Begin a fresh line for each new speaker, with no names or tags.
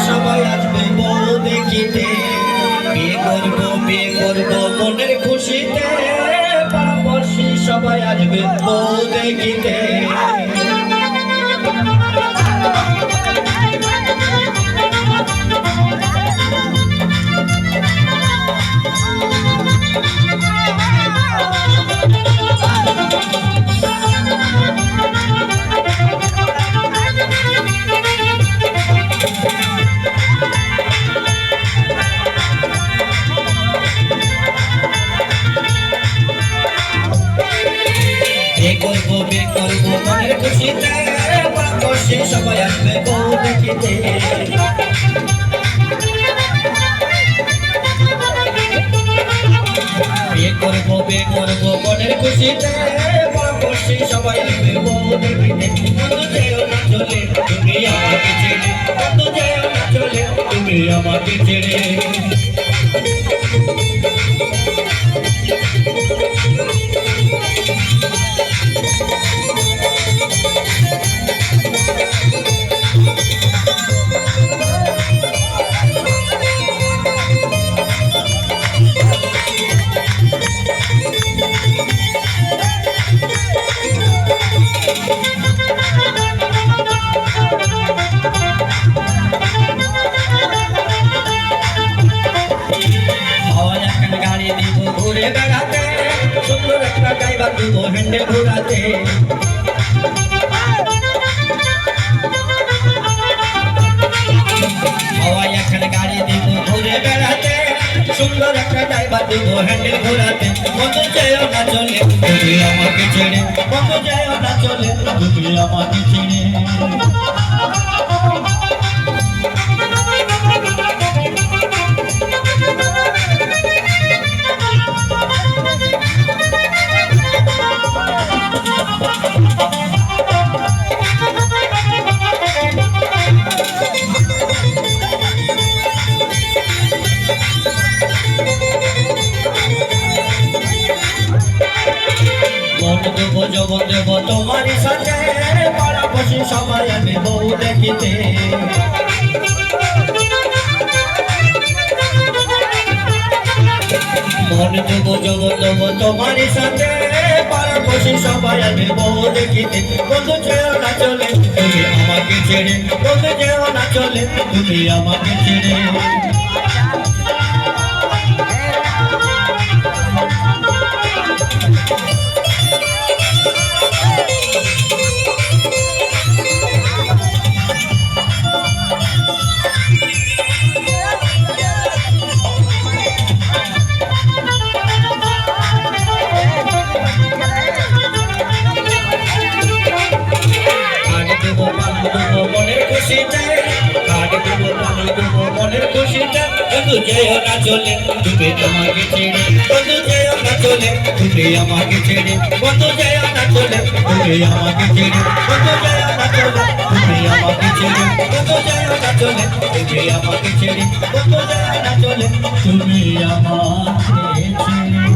সবাই আসবে বউ দেখিতে, বিয়ে করবো মনের খুশিতে, পাড়াপড়শি সবাই আসবে বউ দেখিতে। বিয়ে করবো মনের খুশিতে, পাড়াপড়শি সবাই আসবে বউ দেখিতে। বিয়ে করবো মনের খুশিতে, পাড়াপড়শি সবাই আসবে বউ দেখিতে। বন্ধু যেও না চলে তুমি আমাকে ছেড়ে, বন্ধু যেও না চলে তুমি আমাকে ছেড়ে। ঘুরে বেড়াতে, সুন্দর একটা ড্রাইভার দেবো হ্যান্ডেল ঘোরাতে। হাওয়াই এখানে গাড়ি দিব ঘুরে বেড়াতে, সুন্দর একটা ড্রাইভার দেবো হ্যান্ডেল ঘোরাতে। বন্ধু যেও না চলে তুমি আমাকে ছেড়ে, বন্ধু যেও না চলে তুমি আমাকে ছেড়ে। দেবো জবন দেবো তোমারই সাথে, পাড়াপড়শি সবাই আমি বউ দেখিতে। মন দেবো জবন দেবো তোমারই সাথে, পাড়াপড়শি সবাই আমি বউ দেখিতে। বন্ধু যেও না চলে তুমি আমাকে ছেড়ে, বন্ধু যেও না চলে তুমি আমাকে ছেড়ে। মনের খুশিতে, মনের খুশিতে, বন্ধু যেও না চলে তুমি আমাকে ছেড়ে, বন্ধু যেও না চলে তুমি আমাকে ছেড়ে, বন্ধু যেও না চলে তুমি আমাকে ছেড়ে, বন্ধু যেও না চলে তুমি আমাকে ছেড়ে, বন্ধু যেও না চলে তুমি আমাকে ছেড়ে, বন্ধু যেও না চলে তুমি আমাকে ছেড়ে।